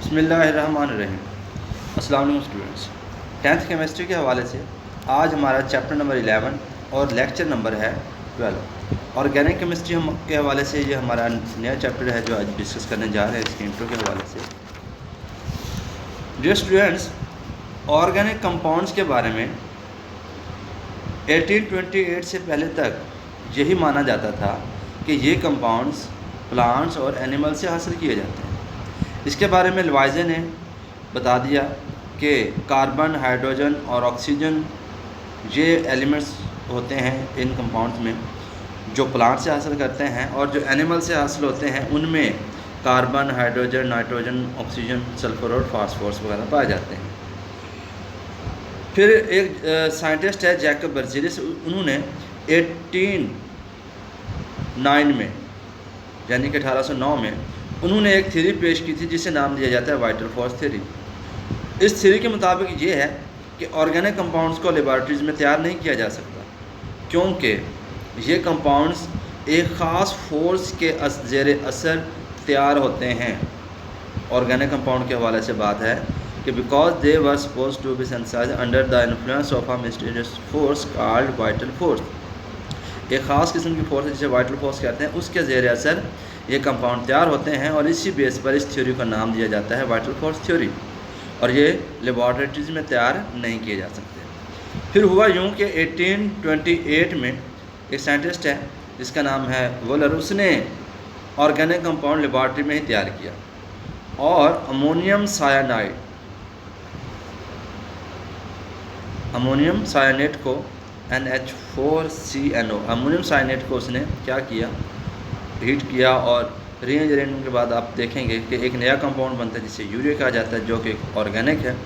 बिस्मिल्लाहिर्रहमानिर्रहीम। अस्सलाम वालेकुम स्टूडेंट्स। 10th केमिस्ट्री के हवाले से आज हमारा चैप्टर नंबर 11 और लेक्चर नंबर है 12। ऑर्गेनिक केमिस्ट्री हम के हवाले से ये हमारा नया चैप्टर है जो आज डिस्कस करने जा रहे हैं इसके इंट्रो के हवाले से। डियर स्टूडेंट्स, ऑर्गेनिक कंपाउंड्स के बारे में 1828 से पहले तक यही माना जाता था कि ये कंपाउंड्स प्लांट्स और एनिमल से हासिल किए जाते हैं। इसके बारे में लवाइजे ने बता दिया कि कार्बन, हाइड्रोजन और ऑक्सीजन ये एलिमेंट्स होते हैं इन कंपाउंड्स में जो प्लांट से हासिल करते हैं, और जो एनिमल से हासिल होते हैं उनमें carbon, hydrogen, nitrogen, oxygen, sulphur और फास्फोरस वगैरह पाए जाते हैं। फिर एक साइंटिस्ट है जैकब बर्ज़ेलिस, उन्होंने 1809 में यानी कि 1809 में उन्होंने एक थ्योरी पेश की थी जिसे नाम दिया जाता है वाइटल फोर्स थ्योरी। इस थ्योरी के मुताबिक ये है कि ऑर्गेनिक कंपाउंड्स को लेबॉरेटरीज़ में तैयार नहीं किया जा सकता, क्योंकि ये कंपाउंड्स एक ख़ास फोर्स के ज़ेर असर तैयार होते हैं। ऑर्गेनिक कंपाउंड के हवाले से बात है कि because they were suppose to be synthesised under the influence of a mysterious force called vital force. एक ख़ास किस्म की फोर्स जिसे वाइटल फोर्स कहते हैं, उसके ज़ेर असर ये कंपाउंड तैयार होते हैं, और इसी बेस पर इस थ्योरी का नाम दिया जाता है वाइटल फोर्स थ्योरी। और ये लेबॉरेटरीज़ में तैयार नहीं किए जा सकते। फिर हुआ यूँ कि 1828 में एक साइंटिस्ट है जिसका नाम है वोलर, उसने ऑर्गेनिक कंपाउंड लेबॉरेटरी में ही तैयार किया और अमोनियम सायानेट को NH4CNO अमोनियम सायानेट को उसने क्या किया, हीट किया, और रीअरेंजमेंट के बाद आप देखेंगे कि एक नया कंपाउंड बनता है जिसे यूरिया कहा जाता है, जो कि ऑर्गेनिक है।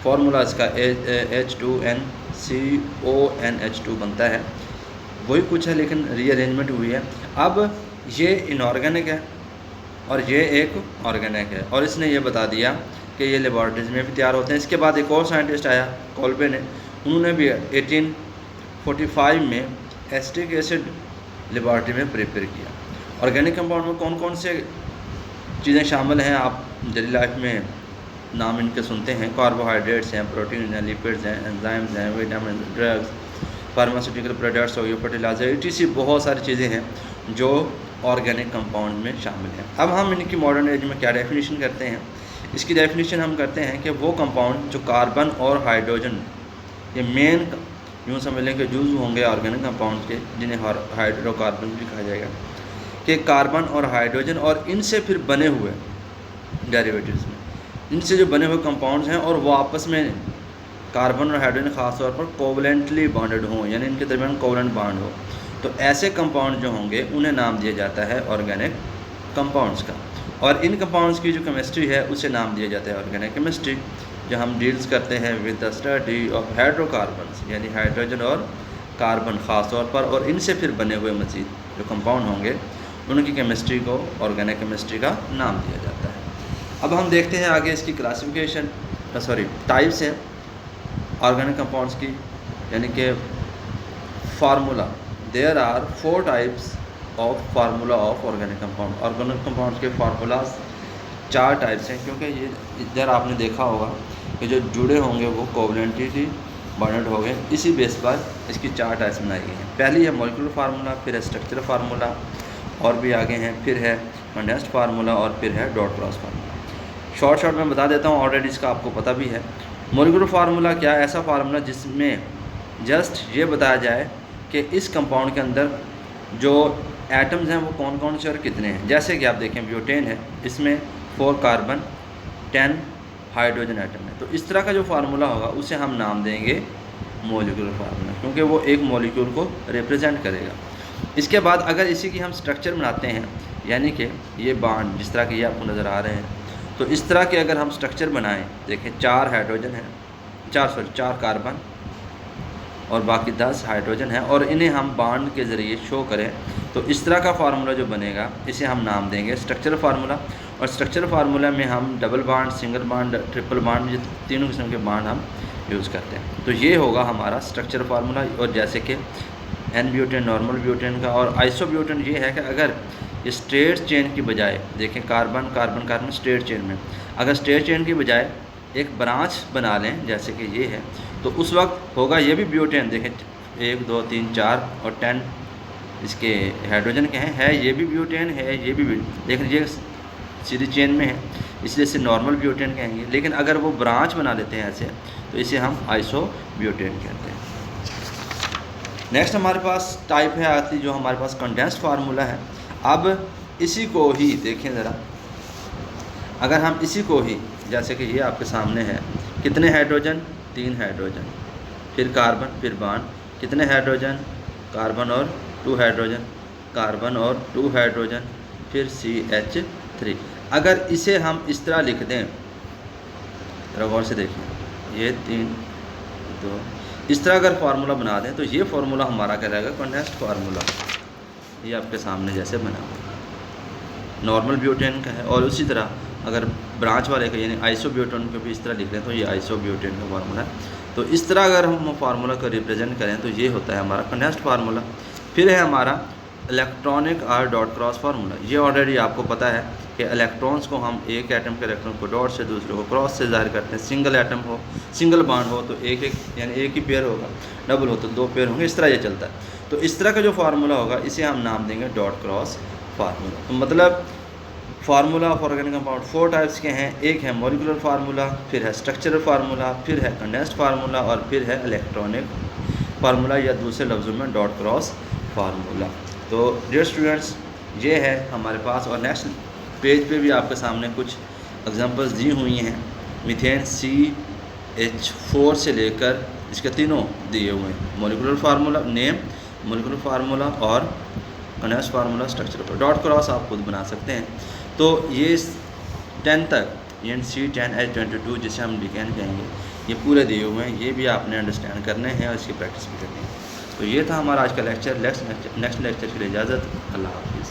फार्मूला इसका H2NCONH2 बनता है। वही कुछ है लेकिन रीअरेंजमेंट हुई है। अब ये इनऑर्गेनिक है और ये एक ऑर्गेनिक है, और इसने ये बता दिया कि ये लेबॉरेटरीज में भी तैयार होते हैं। इसके बाद एक और साइंटिस्ट आया कोल्बे ने, उन्होंने भी 1845 में एसिटिक एसिड लेबॉरेटरी में प्रिपेयर किया। ऑर्गेनिक कंपाउंड में कौन कौन से चीज़ें शामिल हैं आप डेली लाइफ में नाम इनके सुनते हैं। कार्बोहाइड्रेट्स हैं, प्रोटीन हैं, लिपिड्स हैं, एंजाइम्स हैं, विटामिन, ड्रग्स, फार्मास्यूटिकल प्रोडक्ट्स, और फर्टिलाइजर, etc बहुत सारी चीज़ें हैं जो ऑर्गेनिक कंपाउंड में शामिल हैं। अब हम इनकी मॉडर्न एज में क्या डेफिनेशन करते हैं, इसकी डेफिनेशन हम करते हैं कि वो कंपाउंड जो कार्बन और हाइड्रोजन, ये मेन यूँ समझ लें कि जुज़ होंगे ऑर्गेनिक कंपाउंड के, जिन्हें हाइड्रोकार्बन भी कहा जाएगा, कि कार्बन और हाइड्रोजन और इनसे फिर बने हुए डेरिवेटिव्स में, इनसे जो बने हुए कंपाउंड्स हैं, और वो आपस में कार्बन और हाइड्रोजन ख़ास तौर पर कोवलेंटली बॉन्डेड हों, यानी इनके दरमियान कोवलेंट बॉन्ड हो, तो ऐसे कंपाउंड जो होंगे उन्हें नाम दिया जाता है ऑर्गेनिक कंपाउंड्स का। और इन कंपाउंड्स की जो केमिस्ट्री है उसे नाम दिया जाता है ऑर्गेनिक केमिस्ट्री, जो हम डील्स करते हैं with the study of hydrocarbons, यानी हाइड्रोजन और कार्बन ख़ास तौर पर, और इनसे फिर बने हुए मज़ीद जो कंपाउंड होंगे उनकी केमिस्ट्री को ऑर्गेनिक केमिस्ट्री का नाम दिया जाता है। अब हम देखते हैं आगे इसकी क्लासिफिकेशन, टाइप्स हैं ऑर्गेनिक कंपाउंड्स की, यानी कि formula. There are 4 types of formula of organic compound. Organic compounds के फार्मूलाज 4 टाइप्स हैं, क्योंकि ये इधर आपने देखा होगा कि जो जुड़े होंगे वो कोवलेंटली बॉन्डेड हो गए। इसी बेस पर इसकी 4 टाइप्स बनाई गई हैं। पहली है मॉलिक्यूलर फार्मूला, फिर है स्ट्रक्चरल फार्मूला, और भी आगे हैं, फिर है कंडेंस्ड फार्मूला, और फिर है डॉट क्लॉज फार्मूला। शॉर्ट में बता देता हूँ, ऑलरेडी इसका आपको पता भी है। मॉलिक्यूलर फार्मूला क्या है? ऐसा फार्मूला जिसमें जस्ट ये बताया जाए कि इस कंपाउंड के अंदर जो एटम्स हैं वो कौन कौन से और कितने हैं। जैसे कि आप देखें ब्यूटेन है, इसमें 4 कार्बन 10 हाइड्रोजन एटम है, तो इस तरह का जो फार्मूला होगा उसे हम नाम देंगे मॉलिक्यूलर फार्मूला, क्योंकि वो एक मॉलिक्यूल को रिप्रेजेंट करेगा। इसके बाद अगर इसी की हम स्ट्रक्चर बनाते हैं, यानी कि ये बांड जिस तरह के ये आपको नज़र आ रहे हैं, तो इस तरह के अगर हम स्ट्रक्चर बनाएं, देखें 4 हाइड्रोजन है, 4 कार्बन और बाकी 10 हाइड्रोजन है, और इन्हें हम बांड के ज़रिए शो करें, तो इस तरह का फार्मूला जो बनेगा इसे हम नाम देंगे स्ट्रक्चरल फार्मूला। और स्ट्रक्चरल फार्मूला में हम double bond, single bond, triple bond, ये तीनों किस्म के बांड हम यूज़ करते हैं। तो ये होगा हमारा स्ट्रक्चरल फार्मूला। और जैसे कि N ब्यूटेन, नॉर्मल ब्यूटेन का, और आइसोब्यूटेन ये है कि अगर स्ट्रेट चेन की बजाय, देखें carbon carbon carbon straight chain में, अगर स्ट्रेट चेन की बजाय एक ब्रांच बना लें जैसे कि ये है, तो उस वक्त होगा ये भी ब्यूटेन। देखें 1 2 3 4 और 10 इसके हाइड्रोजन के हैं, है ये भी ब्यूटेन है, ये भी लेकिन ये सीधी चेन में है, इसलिए इसे नॉर्मल ब्यूटेन कहेंगे। लेकिन अगर वो ब्रांच बना लेते हैं ऐसे, तो इसे हम आइसो ब्यूटेन कहते हैं। नेक्स्ट हमारे पास टाइप है आती जो हमारे पास कंडेंस्ड फार्मूला है। अब इसी को ही देखें ज़रा, अगर हम इसी को ही जैसे कि ये आपके सामने है, कितने हाइड्रोजन, 3 हाइड्रोजन, फिर कार्बन, फिर बॉन्ड, कितने हाइड्रोजन, कार्बन और 2 हाइड्रोजन, कार्बन और 2 हाइड्रोजन, फिर CH3। अगर इसे हम इस तरह लिख दें, गौर से देखिए, ये 3 2, इस तरह अगर फार्मूला बना दें तो ये फार्मूला हमारा क्या रहेगा, कंडेंस्ड फार्मूला। ये आपके सामने जैसे बना हुआ नॉर्मल ब्यूटेन का है। और उसी तरह अगर ब्रांच वाले का यानी आइसो ब्यूटेन को भी इस तरह लिख दें तो ये आइसो ब्यूटेन का फार्मूला है। तो इस तरह अगर हम फार्मूला को रिप्रेजेंट करें तो ये होता है हमारा कंडेंस्ड फार्मूला। फिर है हमारा electronic R dot cross formula. ये ऑलरेडी आपको पता है कि इलेक्ट्रॉन्स को हम एक एटम के इलेक्ट्रॉन को डॉट से दूसरे को क्रॉस से ज़ाहिर करते हैं। सिंगल एटम हो, सिंगल बॉन्ड हो तो एक यानी एक ही पेयर होगा, डबल हो तो 2 पेयर होंगे, इस तरह ये चलता है। तो इस तरह का जो फार्मूला होगा इसे हम नाम देंगे डॉट क्रॉस फार्मूला। तो मतलब formula of organic compound 4 types के हैं। एक है मॉलिक्यूलर फार्मूला, फिर है स्ट्रक्चरल फार्मूला, फिर है कंडेंस्ड फार्मूला और फिर है इलेक्ट्रॉनिक फार्मूला या दूसरे लफ्ज़ों में डॉट क्रॉस फार्मूला। तो डियर स्टूडेंट्स, ये है हमारे पास। और नेक्स्ट पेज पे भी आपके सामने कुछ एग्जांपल्स दी हुई हैं। मीथेन CH4 से लेकर इसके तीनों दिए हुए हैं, molecular formula name, molecular formula और condensed formula, structure. Dot cross आप खुद बना सकते हैं। तो ये 10 तक C10H22 जिसे हम डिकेन कहेंगे, ये पूरे दिए हुए हैं। ये भी आपने अंडरस्टैंड करने हैं और इसकी प्रैक्टिस भी करनी है। तो ये था हमारा आज का लेक्चर। नेक्स्ट लेक्चर के लिए इजाज़त, अल्लाह हाफिज़।